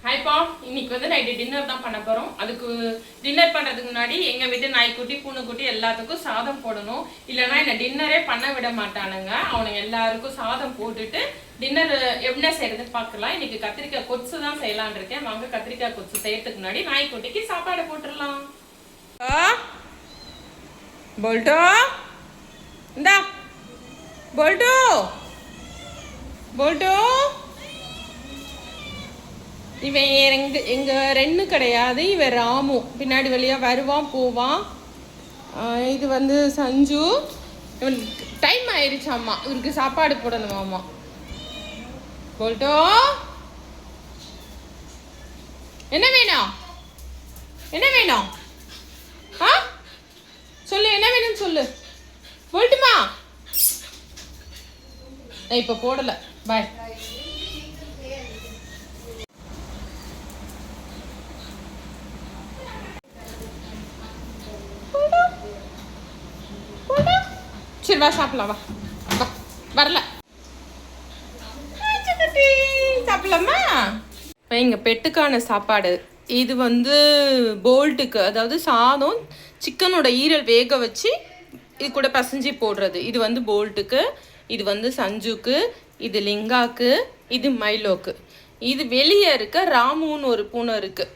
ஹாய்ப்பா, இன்னைக்கு வந்து night dinner தான் பண்ண போகிறோம். அதுக்கு டின்னர் பண்ணுறதுக்கு முன்னாடி எங்கள் வீட்டு நாய்க்குட்டி பூனைக்குட்டி எல்லாத்துக்கும் சாதம் போடணும். இல்லைனா என்னை டின்னரே பண்ண விட மாட்டானுங்க. அவனுங்க எல்லாருக்கும் சாதம் போட்டுட்டு டின்னர் என்ன செய்யறதுன்னு பார்க்கலாம். இன்னைக்கு கத்திரிக்காய் கொத்து தான் செய்யலான் இருக்கேன். வாங்க கத்திரிக்காய் கொத்து செய்யறதுக்கு முன்னாடி நாய்க்குட்டிக்கு சாப்பாடு போட்டுடலாம். போல்டோ, இந்தா போல்டோ, போல்டோ. இவன் எங்க ரெண்டு கிடையாது, இவன் ராமு. பின்னாடி வழியாக வருவான் போவான். இது வந்து சஞ்சு. இவனுக்கு டைம் ஆயிடுச்சாம்மா, இவருக்கு சாப்பாடு போடணுமாம்மா. போல்டோ, என்ன வேணும்? என்ன வேணும்? ஆ சொல்லு, என்ன வேணும்னு சொல்லு. போல்ட்டுமா, நான் இப்போ போடலை. பாய். சரி வா சாப்பிடலாம். வா வா, வரல சாப்பிடலாமா? இப்போ எங்கள் பெட்டுக்கான சாப்பாடு இது வந்து போல்ட்டுக்கு, அதாவது சாதம் சிக்கனோட ஈரல் வேக வச்சு இது கூட பசைஞ்சு போடுறது. இது வந்து போல்ட்டுக்கு, இது வந்து சஞ்சுக்கு, இது லிங்காக்கு, இது மைலோக்கு. இது வெளியே இருக்க ராமுன்னு ஒரு பூனை இருக்குது,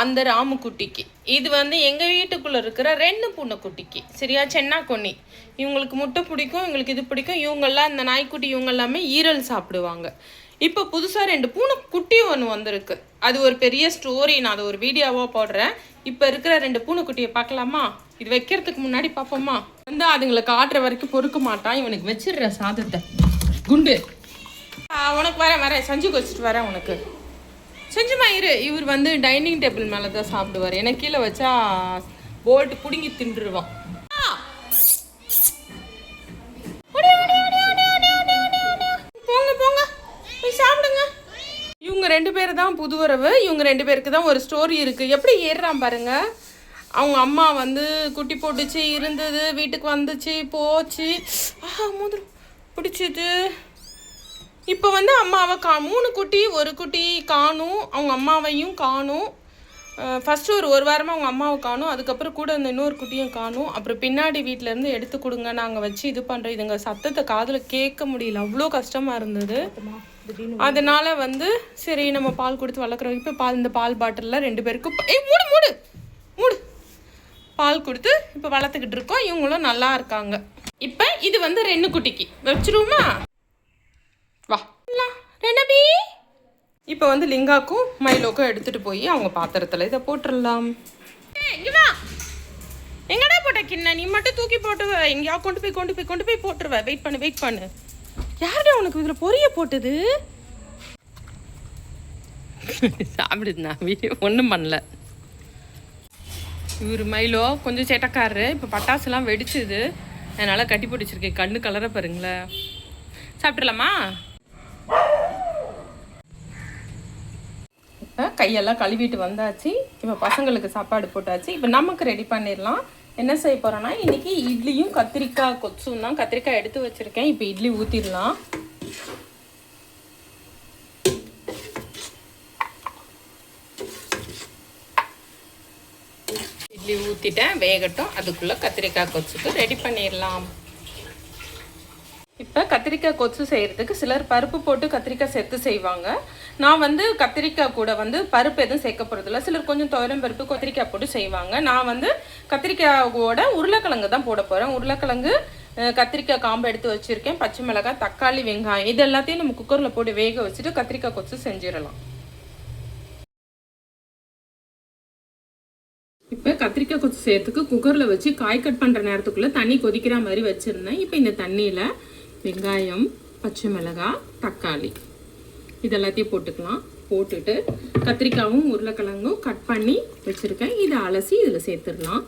அந்த ராமுக்குட்டிக்கு. இது வந்து எங்கள் வீட்டுக்குள்ளே இருக்கிற 2 பூனைக்குட்டிக்கு. சரியா, சென்னா கொன்னி. இவங்களுக்கு முட்டை பிடிக்கும், இவங்களுக்கு இது பிடிக்கும். இவங்கெல்லாம் இந்த நாய்க்குட்டி இவங்க எல்லாமே ஈரல் சாப்பிடுவாங்க. இப்போ புதுசாக 2 பூனைக்குட்டி ஒன்று வந்திருக்கு. அது ஒரு பெரிய ஸ்டோரி, நான் அதை ஒரு வீடியோவாக போடுறேன். இப்போ இருக்கிற 2 பூனைக்குட்டியை பார்க்கலாமா? இது வைக்கிறதுக்கு முன்னாடி பார்ப்போமா? வந்து அதுங்களை காட்டுற வரைக்கும் பொறுக்க மாட்டான். இவனுக்கு வச்சிடுற சாதத்தை குண்டு. உனக்கு வரேன் சஞ்சுக்கு வச்சுட்டு வரேன். உனக்கு செஞ்சுமா இரு. இவர் வந்து டைனிங் டேபிள் மேலே தான் சாப்பிடுவார். எனக்கு கீழே வச்சா போல்ட்டு பிடுங்கி தின்றுவான். போங்க போங்க போய் சாப்பிடுங்க. இவங்க 2 பேர் தான் புதுவரவு. இவங்க 2 பேருக்கு தான் ஒரு ஸ்டோரி இருக்குது. எப்படி ஏறுறான் பாருங்க. அவங்க அம்மா வந்து குட்டி போட்டுச்சு, இருந்தது, வீட்டுக்கு வந்துச்சு, போச்சு, மோதிரம் பிடிச்சிது. இப்போ வந்து அம்மாவை 3 குட்டி, ஒரு குட்டி காணும். அவங்க அம்மாவையும் காணும். ஃபஸ்ட்டு ஒரு வாரமாக அவங்க அம்மாவை காணும். அதுக்கப்புறம் கூட அந்த இன்னொரு குட்டியும் காணும். அப்புறம் பின்னாடி வீட்டிலேருந்து எடுத்து கொடுங்க, நாங்கள் வச்சு இது பண்ணுறோம். இதுங்க சத்தத்தை காதில் கேட்க முடியல, அவ்வளோ கஷ்டமாக இருந்தது. அதனால் வந்து சரி நம்ம பால் கொடுத்து வளர்க்குறோம். இப்போ இந்த பால் பாட்டிலில் 2 பேருக்கும் மூடு மூடு மூடு பால் கொடுத்து இப்போ வளர்த்துக்கிட்டு இருக்கோம். இவங்களும் நல்லா இருக்காங்க. இப்போ இது வந்து 2 குட்டிக்கு வச்சுருவோமா? வா ரெனபி. இப்போ வந்து லிங்காக்கும் மைலோக்கும் எடுத்துகிட்டு போய் அவங்க பாத்திரத்தில் இதை போட்டுடலாம். இங்கே வா. எங்கடா போட்ட கிண்ண? நீ மட்டும் தூக்கி போட்டு எங்கேயா கொண்டு போய் போட்டுருவ. வெயிட் பண்ணு. யாருடா உனக்கு இதில் பொரிய போட்டது? சாப்பிடுதுண்ணா, வீடியோ ஒன்றும் பண்ணல. இவர் மைலோ கொஞ்சம் சேட்டக்காரரு. இப்போ பட்டாசுலாம் வெடிச்சுது, அதனால் கட்டி பிடிச்சிருக்கேன். கண்ணு கலரை பாருங்களேன். சாப்பிட்றலாமா? இப்போ கையெல்லாம் கழுவிட்டு வந்தாச்சு. இப்போ பசங்களுக்கு சாப்பாடு போட்டாச்சு. இப்போ நமக்கு ரெடி பண்ணிடலாம். என்ன செய்ய போகிறோன்னா, இன்றைக்கி இட்லியும் கத்திரிக்காய் கொச்சும் தான். கத்திரிக்காய் எடுத்து வச்சுருக்கேன். இப்போ இட்லி ஊற்றிடலாம். இட்லி ஊற்றிட்டேன், வேகட்டும். அதுக்குள்ளே கத்திரிக்காய் கொச்சுக்கு ரெடி பண்ணிடலாம். இப்போ கத்திரிக்காய் கொச்சு செய்கிறதுக்கு சிலர் பருப்பு போட்டு கத்திரிக்காய் சேர்த்து செய்வாங்க. நான் வந்து கத்திரிக்காய் கூட வந்து பருப்பு எதுவும் சேர்க்க போகிறதில்ல. சிலர் கொஞ்சம் துவரம் பருப்பு கத்திரிக்காய் போட்டு செய்வாங்க. நான் வந்து கத்திரிக்காயோட உருளைக்கிழங்கு தான் போட போகிறேன். உருளைக்கிழங்கு, கத்திரிக்காய் காம்பு எடுத்து வச்சுருக்கேன், பச்சை மிளகாய், தக்காளி, வெங்காயம், இது எல்லாத்தையும் நம்ம குக்கரில் போட்டு வேக வச்சுட்டு கத்திரிக்காய் கொச்சு செஞ்சிடலாம். இப்போ கத்திரிக்காய் கொச்சு செய்யறதுக்கு குக்கரில் வச்சு காய் கட் பண்ணுற நேரத்துக்குள்ளே தண்ணி கொதிக்கிற மாதிரி வச்சுருந்தேன். இப்போ இந்த தண்ணியில் வெங்காயம், பச்சை மிளகாய், தக்காளி இதெல்லாத்தையும் போட்டுக்கலாம். போட்டுட்டு கத்திரிக்காயும் உருளைக்கிழங்கும் கட் பண்ணி வச்சுருக்கேன், இதை அலசி இதில் சேர்த்துடலாம்.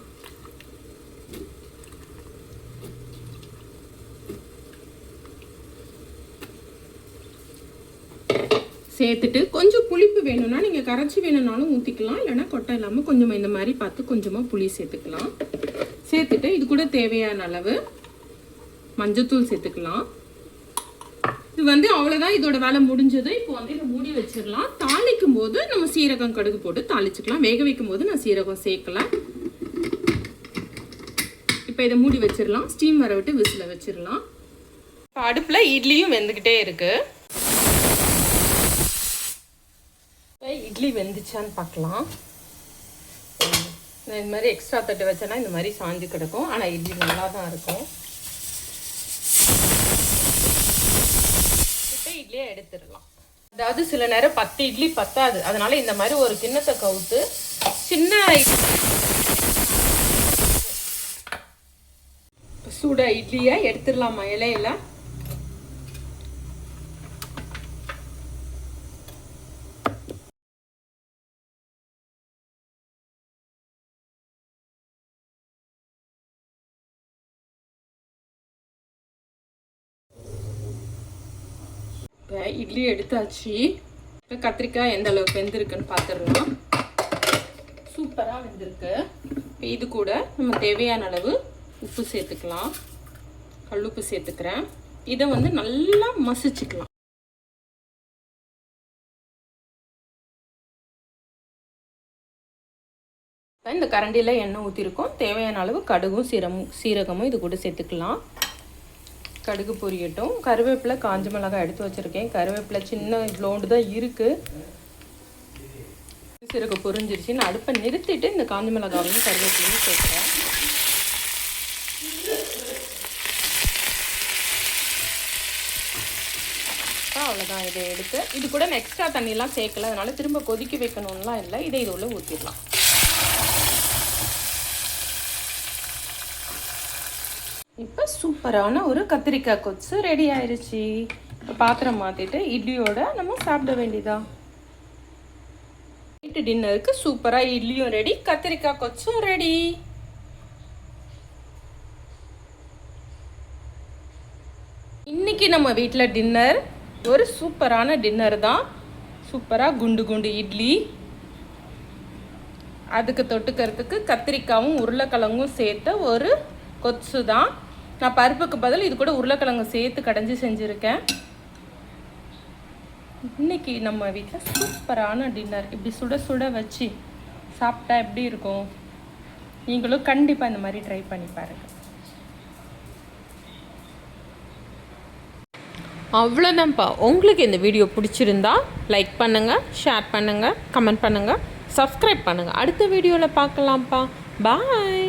சேர்த்துட்டு கொஞ்சம் புளிப்பு வேணும்னா நீங்கள் கரைச்சி வேணும்னாலும் ஊற்றிக்கலாம், இல்லைனா கொட்டை இல்லாமல் கொஞ்சமாக இந்த மாதிரி பார்த்து கொஞ்சமாக புளி சேர்த்துக்கலாம். சேர்த்துட்டு இது கூட தேவையான அளவு மஞ்சத்தூள் சேர்த்துக்கலாம். இது வந்து அவ்வளோதான், இதோட வேலை முடிஞ்சது. இப்போ வந்து இதை மூடி வச்சிடலாம். தாளிக்கும் போது நம்ம சீரகம் கடுகு போட்டு தாளிச்சுக்கலாம். வேக வைக்கும் போது நான் சீரகம் சேர்க்கல. இப்போ இதை மூடி வச்சிடலாம். ஸ்டீம் வர விட்டு விசில் வச்சிடலாம். இப்போ அடுப்பில் இட்லியும் வெந்துக்கிட்டே இருக்கு. இட்லி வெந்துச்சான்னு பார்க்கலாம். நான் இந்த மாதிரி எக்ஸ்ட்ரா தட்டு வச்சேன்னா இந்த மாதிரி சாஞ்சு கிடக்கும். ஆனால் இட்லி நல்லா தான் இருக்கும். இப்போ இட்லியை எடுத்துடலாம். அதாவது சில நேரம் 10 இட்லி பத்தாது, அதனால இந்த மாதிரி ஒரு கிண்ணத்தை கவுத்து சின்ன சூட இட்லியை எடுத்துடலாமா இலையில. இப்போ இட்லி எடுத்தாச்சு. இப்போ கத்திரிக்காய் எந்த அளவுக்கு வெந்திருக்குன்னு பார்த்துடலாம். சூப்பராக வெந்திருக்கு. இப்போ இது கூட நம்ம தேவையான அளவு உப்பு சேர்த்துக்கலாம். கல்லுப்பு சேர்த்துக்கிறேன். இதை வந்து நல்லா மசிச்சுக்கலாம். இந்த கரண்டியில் எண்ணெய் ஊற்றிருக்கோம். தேவையான அளவு கடுகும் சீரகமும் இது கூட சேர்த்துக்கலாம். கடுகு பொரியட்டும். கருவேப்பிலை காஞ்ச மிளகாய் எடுத்து வச்சுருக்கேன். கருவேப்பிலை சின்ன இவ்வளோண்டு தான் இருக்குது. சீரகம் பொரிஞ்சிருச்சு. நான் அடுப்பை நிறுத்திட்டு இந்த காஞ்ச மிளகாவையும் கருவேப்பிலையும் சேர்க்குறேன். அவ்வளோதான். இதை எடுத்து இது கூட நான் எக்ஸ்ட்ரா தண்ணியெலாம் சேர்க்கல, அதனால திரும்ப கொதிக்க வைக்கணும்லாம் இல்லை. இதை இது உள்ள ஊற்றிடலாம். இப்போ சூப்பரான ஒரு கத்திரிக்காய் கொத்து ரெடி ஆயிடுச்சு. இப்போ பாத்திரம் மாற்றிட்டு இட்லியோட நம்ம சாப்பிட வேண்டியதா. நைட்டு டின்னருக்கு சூப்பராக இட்லியும் ரெடி, கத்திரிக்காய் கொச்சும் ரெடி. இன்னைக்கு நம்ம வீட்டில் டின்னர் ஒரு சூப்பரான டின்னர் தான். சூப்பராக குண்டு குண்டு இட்லி, அதுக்கு தொட்டுக்கிறதுக்கு கத்திரிக்காயும் உருளைக்கிழங்கும் சேர்த்த ஒரு கொத்து தான். நான் பருப்புக்கு பதில் இது கூட உருளைக்கிழங்கு சேர்த்து கடைஞ்சி செஞ்சுருக்கேன். இன்றைக்கி நம்ம வீட்டில் சூப்பரான டின்னர். இப்படி சுட சுட வச்சு சாப்பிட்டா எப்படி இருக்கும்? நீங்களும் கண்டிப்பாக இந்த மாதிரி ட்ரை பண்ணி பாருங்கள். அவ்வளோதான்ப்பா. உங்களுக்கு இந்த வீடியோ பிடிச்சிருந்தா லைக் பண்ணுங்கள், ஷேர் பண்ணுங்கள், கமெண்ட் பண்ணுங்கள், சப்ஸ்கிரைப் பண்ணுங்கள். அடுத்த வீடியோவில் பார்க்கலாம்ப்பா. பாய்.